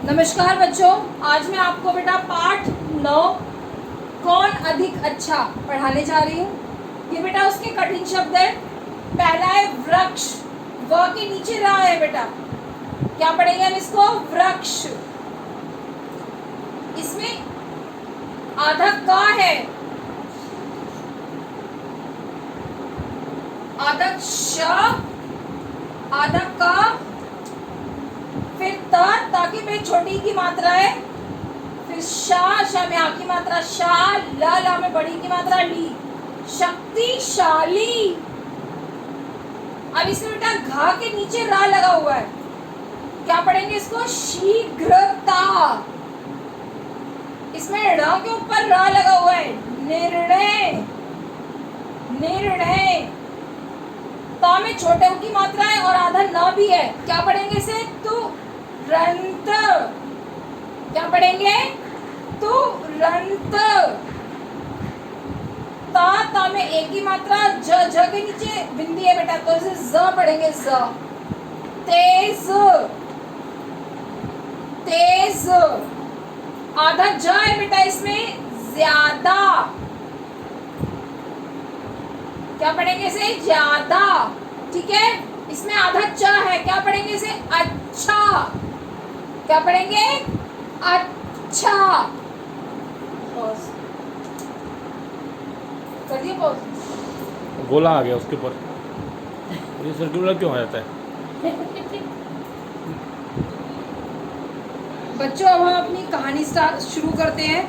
नमस्कार बच्चों, आज मैं आपको बेटा पाठ 9 कौन अधिक अच्छा पढ़ाने जा रही हूँ। ये बेटा उसके कठिन शब्द है। पहला है वृक्ष, व के नीचे रहा है बेटा, क्या पढ़ेंगे हम इसको? वृक्ष। इसमें आधा का है, आधा श, आधा का, फिर ता की पे छोटी की मात्रा है, फिर शा में आ की मात्रा शा, ला में बड़ी की मात्रा ली, शक्तिशाली। अब इसमें बेटा घा के नीचे रा लगा हुआ है, क्या पढ़ेंगे इसको? शीघ्रता। इसमें रा के ऊपर रा लगा हुआ है, निर्णय, निर्णय। ता में छोटे की मात्रा है और आधा न भी है, क्या पढ़ेंगे इसे? तुरंत। क्या पढ़ेंगे? तुरंत। ता में एक ही मात्रा, ज के नीचे बिंदी है बेटा, तो इसे ज पढ़ेंगे, ज। तेज, तेज। आधा ज है बेटा इसमें, ज्यादा। क्या पढ़ेंगे इसे? ज्यादा। ठीक है, इसमें आधा च है, क्या पढ़ेंगे इसे? अच्छा। क्या पढ़ेंगे? अच्छा। पॉज कर दिए, पॉज। गोला आ गया उसके ऊपर, ये सर्कुलर क्यों हो जाता है? बच्चों, अब हम अपनी कहानी शुरू करते हैं।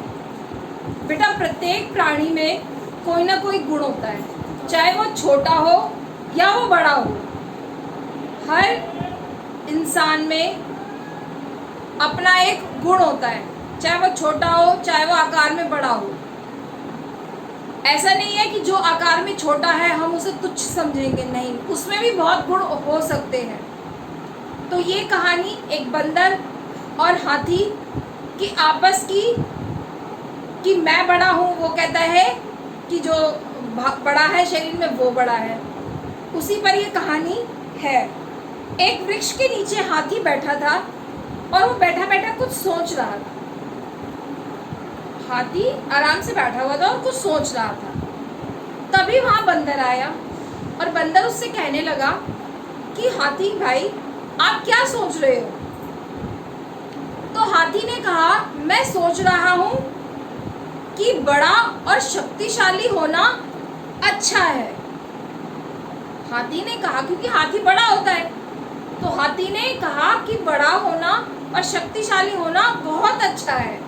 बेटा, प्रत्येक प्राणी में कोई ना कोई गुण होता है, चाहे वो छोटा हो या वो बड़ा हो। हर इंसान में अपना एक गुण होता है, चाहे वो छोटा हो चाहे वो आकार में बड़ा हो। ऐसा नहीं है कि जो आकार में छोटा है हम उसे तुच्छ समझेंगे, नहीं, उसमें भी बहुत गुण हो सकते हैं। तो ये कहानी एक बंदर और हाथी की आपस की, कि मैं बड़ा हूँ, वो कहता है कि जो बड़ा है शरीर में वो बड़ा है, उसी पर ये कहानी है। एक वृक्ष के नीचे हाथी बैठा था और वो बैठा बैठा कुछ सोच रहा था। हाथी आराम से बैठा हुआ था और कुछ सोच रहा था। तभी वहां बंदर आया और बंदर उससे कहने लगा कि हाथी भाई, आप क्या सोच रहे हो? तो हाथी ने कहा, मैं सोच रहा हूं कि बड़ा और शक्तिशाली होना अच्छा है। हाथी ने कहा, क्योंकि हाथी बड़ा होता है, तो हाथी ने कहा कि बड़ा होना और शक्तिशाली होना बहुत अच्छा है।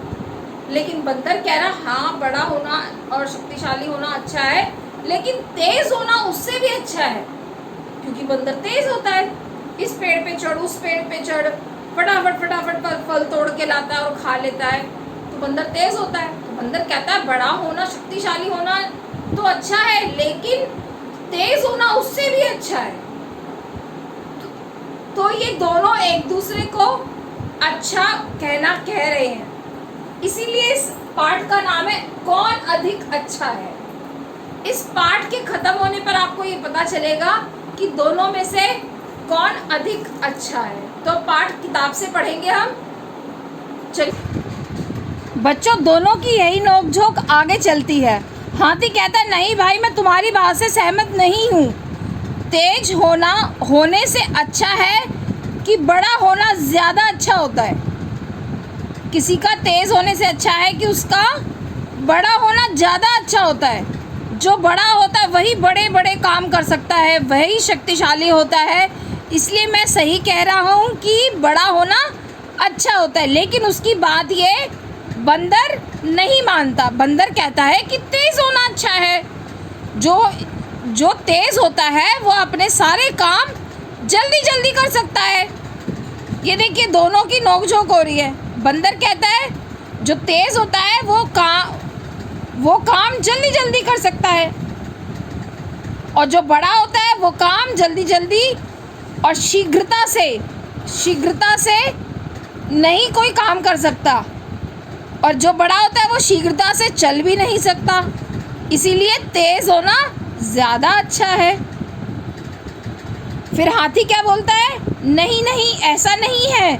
लेकिन बंदर कह रहा, हाँ बड़ा होना और शक्तिशाली होना अच्छा है, लेकिन तेज होना उससे भी अच्छा है, क्योंकि बंदर तेज होता है। इस पेड़ पे चढ़, उस पेड़ पे चढ़, फटाफट फटाफट फल तोड़ के लाता है और खा लेता है, तो बंदर तेज होता है। तो बंदर कहता है बड़ा होना शक्तिशाली होना तो अच्छा है, लेकिन तेज होना उससे भी अच्छा है। तो ये दोनों एक दूसरे को अच्छा कह रहे हैं, इसीलिए इस पाठ का नाम है कौन अधिक अच्छा है। इस पाठ के खत्म होने पर आपको ये पता चलेगा कि दोनों में से कौन अधिक अच्छा है। तो पाठ किताब से पढ़ेंगे हम। चलिए बच्चों, दोनों की यही नोकझोंक आगे चलती है। हाथी कहता है, नहीं भाई, मैं तुम्हारी बात से सहमत नहीं हूँ। तेज होने से अच्छा है कि बड़ा होना ज़्यादा अच्छा होता है। किसी का तेज होने से अच्छा है कि उसका बड़ा होना ज़्यादा अच्छा होता है। जो बड़ा होता है वही बड़े बड़े काम कर सकता है, वही शक्तिशाली होता है। इसलिए मैं सही कह रहा हूँ कि बड़ा होना अच्छा होता है। लेकिन उसकी बात ये बंदर नहीं मानता। बंदर कहता है कि तेज होना अच्छा है। जो तेज होता है वो अपने सारे काम जल्दी जल्दी कर सकता है। ये देखिए, दोनों की नोकझोंक हो रही है। बंदर कहता है जो तेज होता है वो काम जल्दी जल्दी कर सकता है, और जो बड़ा होता है वो काम जल्दी जल्दी और शीघ्रता से नहीं कोई काम कर सकता, और जो बड़ा होता है वो शीघ्रता से चल भी नहीं सकता। इसीलिए तेज होना ज़्यादा अच्छा है। फिर हाथी क्या बोलता है, नहीं नहीं ऐसा नहीं है,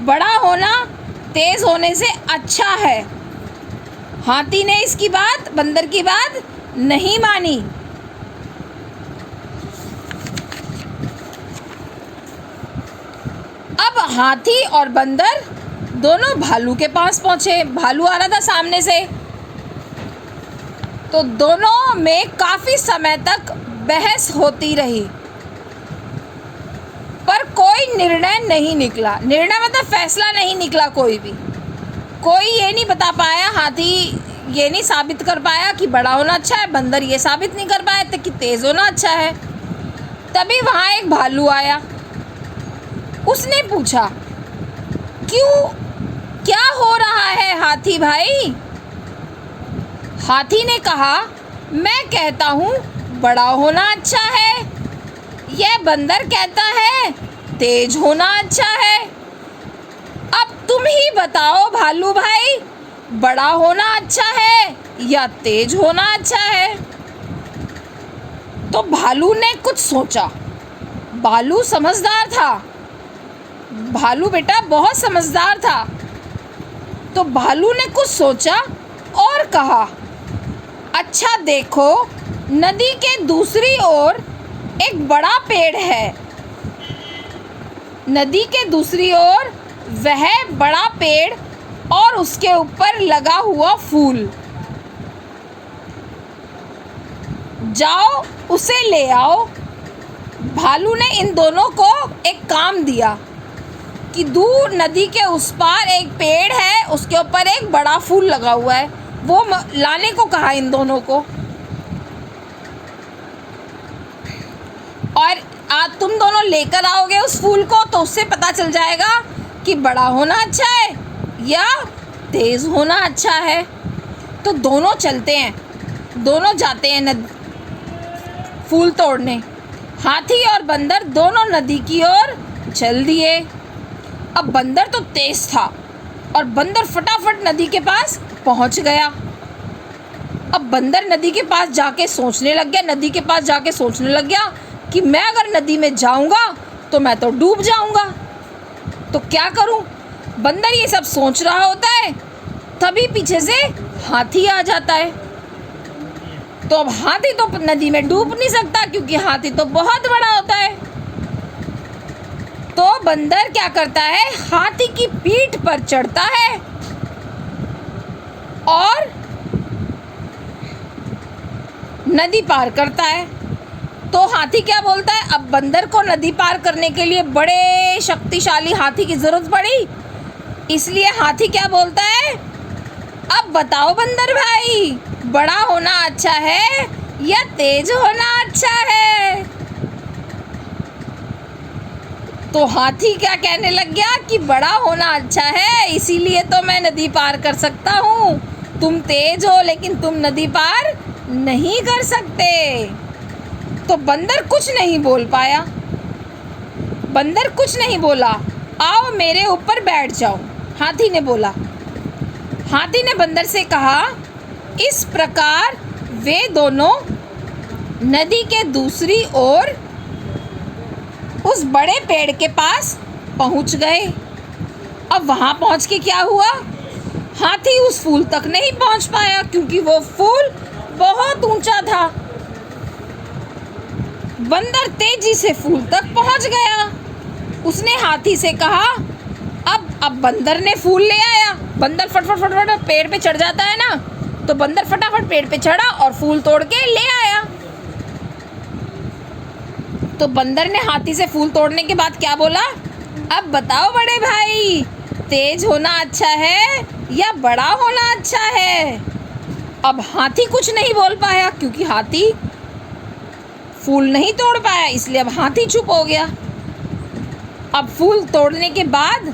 बड़ा होना तेज होने से अच्छा है। हाथी ने इसकी बात, बंदर की बात नहीं मानी। अब हाथी और बंदर दोनों भालू के पास पहुंचे। भालू आ रहा था सामने से, तो दोनों में काफी समय तक बहस होती रही, पर कोई निर्णय नहीं निकला। निर्णय मतलब फैसला नहीं निकला। कोई ये नहीं बता पाया, हाथी ये नहीं साबित कर पाया कि बड़ा होना अच्छा है, बंदर ये साबित नहीं कर पाया कि तेज होना अच्छा है। तभी वहाँ एक भालू आया। उसने पूछा, क्यों, क्या हो रहा है हाथी भाई? हाथी ने कहा, मैं कहता हूँ बड़ा होना अच्छा है, यह बंदर कहता है तेज होना अच्छा है। अब तुम ही बताओ भालू भाई, बड़ा होना अच्छा है या तेज होना अच्छा है? तो भालू ने कुछ सोचा। भालू समझदार था। भालू बेटा बहुत समझदार था। तो भालू ने कुछ सोचा और कहा, अच्छा देखो, नदी के दूसरी ओर एक बड़ा पेड़ है। नदी के दूसरी ओर वह बड़ा पेड़ और उसके ऊपर लगा हुआ फूल, जाओ उसे ले आओ। भालू ने इन दोनों को एक काम दिया कि दूर नदी के उस पार एक पेड़ है, उसके ऊपर एक बड़ा फूल लगा हुआ है, वो लाने को कहा इन दोनों को। और आज तुम दोनों लेकर आओगे उस फूल को, तो उससे पता चल जाएगा कि बड़ा होना अच्छा है या तेज होना अच्छा है। तो दोनों चलते हैं, दोनों जाते हैं फूल तोड़ने। हाथी और बंदर दोनों नदी की ओर चल दिए। अब बंदर तो तेज था और बंदर फटाफट नदी के पास पहुंच गया। अब बंदर नदी के पास जाके सोचने लग गया कि मैं अगर नदी में जाऊंगा तो मैं तो डूब जाऊंगा, तो क्या करूं? बंदर ये सब सोच रहा होता है, तभी पीछे से हाथी आ जाता है। तो अब हाथी तो नदी में डूब नहीं सकता क्योंकि हाथी तो बहुत बड़ा होता है। तो बंदर क्या करता है, हाथी की पीठ पर चढ़ता है और नदी पार करता है। तो हाथी क्या बोलता है, अब बंदर को नदी पार करने के लिए बड़े शक्तिशाली हाथी की जरूरत पड़ी, इसलिए हाथी क्या बोलता है, अब बताओ बंदर भाई, बड़ा होना अच्छा है या तेज होना अच्छा है? तो हाथी क्या कहने लग गया कि बड़ा होना अच्छा है, इसीलिए तो मैं नदी पार कर सकता हूँ। तुम तेज हो लेकिन तुम नदी पार नहीं कर सकते। तो बंदर कुछ नहीं बोल पाया। बंदर कुछ नहीं बोला। आओ मेरे ऊपर बैठ जाओ, हाथी ने बोला। हाथी ने बंदर से कहा, इस प्रकार वे दोनों नदी के दूसरी ओर उस बड़े पेड़ के पास पहुंच गए। अब वहां पहुंच के क्या हुआ, हाथी उस फूल तक नहीं पहुंच पाया क्योंकि वो फूल बहुत ऊंचा था। बंदर तेजी से फूल तक पहुंच गया। उसने हाथी से कहा, अब बंदर ने फूल ले आया। बंदर फटाफट पेड़ पे चढ़ जाता है ना, तो बंदर फटाफट पेड़ पे चढ़ा और फूल तोड़ के ले आया। तो बंदर ने हाथी से फूल तोड़ने के बाद क्या बोला, अब बताओ बड़े भाई, तेज होना अच्छा है या बड़ा होना अच्छा है? अब हाथी कुछ नहीं बोल पाया क्योंकि हाथी फूल नहीं तोड़ पाया, इसलिए अब हाथी चुप हो गया। अब फूल तोड़ने के बाद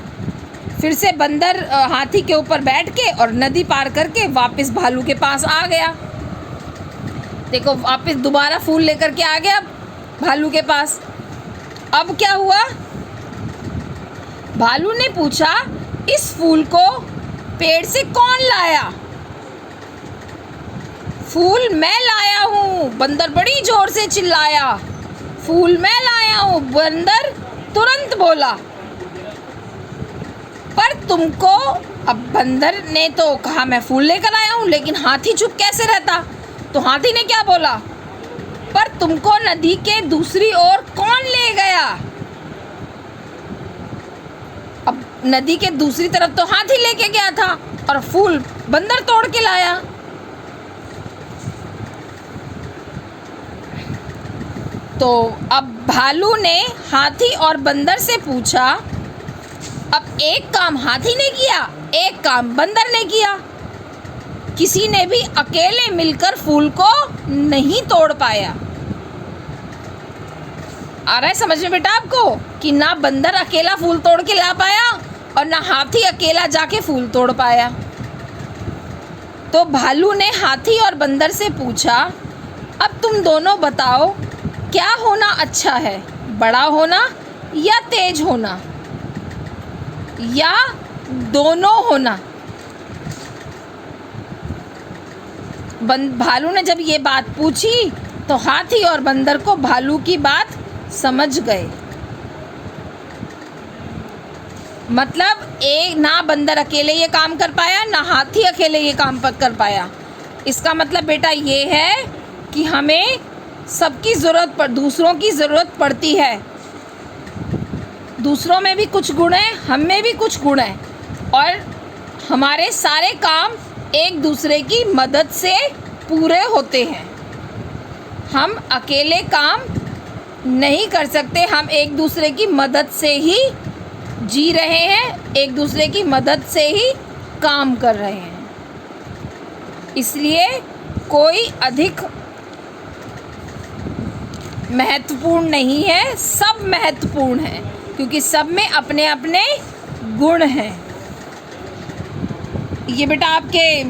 फिर से बंदर हाथी के ऊपर बैठ के और नदी पार करके वापस भालू के पास आ गया। देखो वापस दोबारा फूल लेकर के आ गया भालू के पास। अब क्या हुआ, भालू ने पूछा, इस फूल को पेड़ से कौन लाया? फूल मैं लाया हूँ, बंदर बड़ी जोर से चिल्लाया। फूल मैं लाया हूँ, बंदर तुरंत बोला। पर तुमको अब बंदर ने तो कहा मैं फूल लेकर आया हूँ, लेकिन हाथी चुप कैसे रहता? तो हाथी ने क्या बोला? पर तुमको नदी के दूसरी ओर कौन ले गया? अब नदी के दूसरी तरफ तो हाथी लेके गया था और फूल बंदर तोड़ के लाया। तो अब भालू ने हाथी और बंदर से पूछा, अब एक काम हाथी ने किया, एक काम बंदर ने किया, किसी ने भी अकेले मिलकर फूल को नहीं तोड़ पाया। आ रहा है समझ में बेटा आपको कि ना बंदर अकेला फूल तोड़ के ला पाया और ना हाथी अकेला जाके फूल तोड़ पाया। तो भालू ने हाथी और बंदर से पूछा, अब तुम दोनों बताओ क्या होना अच्छा है, बड़ा होना या तेज होना या दोनों होना? भालू ने जब ये बात पूछी तो हाथी और बंदर को भालू की बात समझ गए। मतलब एक ना बंदर अकेले ये काम कर पाया, ना हाथी अकेले ये काम कर पाया। इसका मतलब बेटा ये है कि हमें सबकी ज़रूरत पर दूसरों की ज़रूरत पड़ती है। दूसरों में भी कुछ गुण हैं, हम में भी कुछ गुण हैं, और हमारे सारे काम एक दूसरे की मदद से पूरे होते हैं। हम अकेले काम नहीं कर सकते, हम एक दूसरे की मदद से ही जी रहे हैं, एक दूसरे की मदद से ही काम कर रहे हैं। इसलिए कोई अधिक महत्वपूर्ण नहीं है, सब महत्वपूर्ण है, क्योंकि सब में अपने अपने गुण हैं। ये बेटा आपके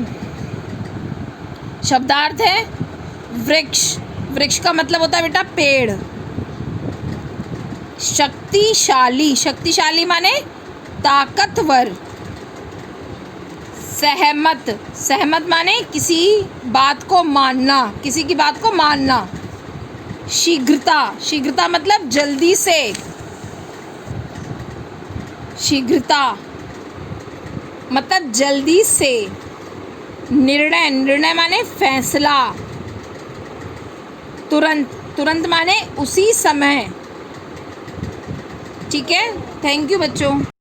शब्दार्थ है। वृक्ष, वृक्ष का मतलब होता है बेटा पेड़। शक्तिशाली, शक्तिशाली माने ताकतवर। सहमत, सहमत माने किसी बात को मानना, किसी की बात को मानना। शीघ्रता, शीघ्रता मतलब जल्दी से। शीघ्रता मतलब जल्दी से। निर्णय, निर्णय माने फैसला। तुरंत, तुरंत माने उसी समय। ठीक है, थैंक यू बच्चों।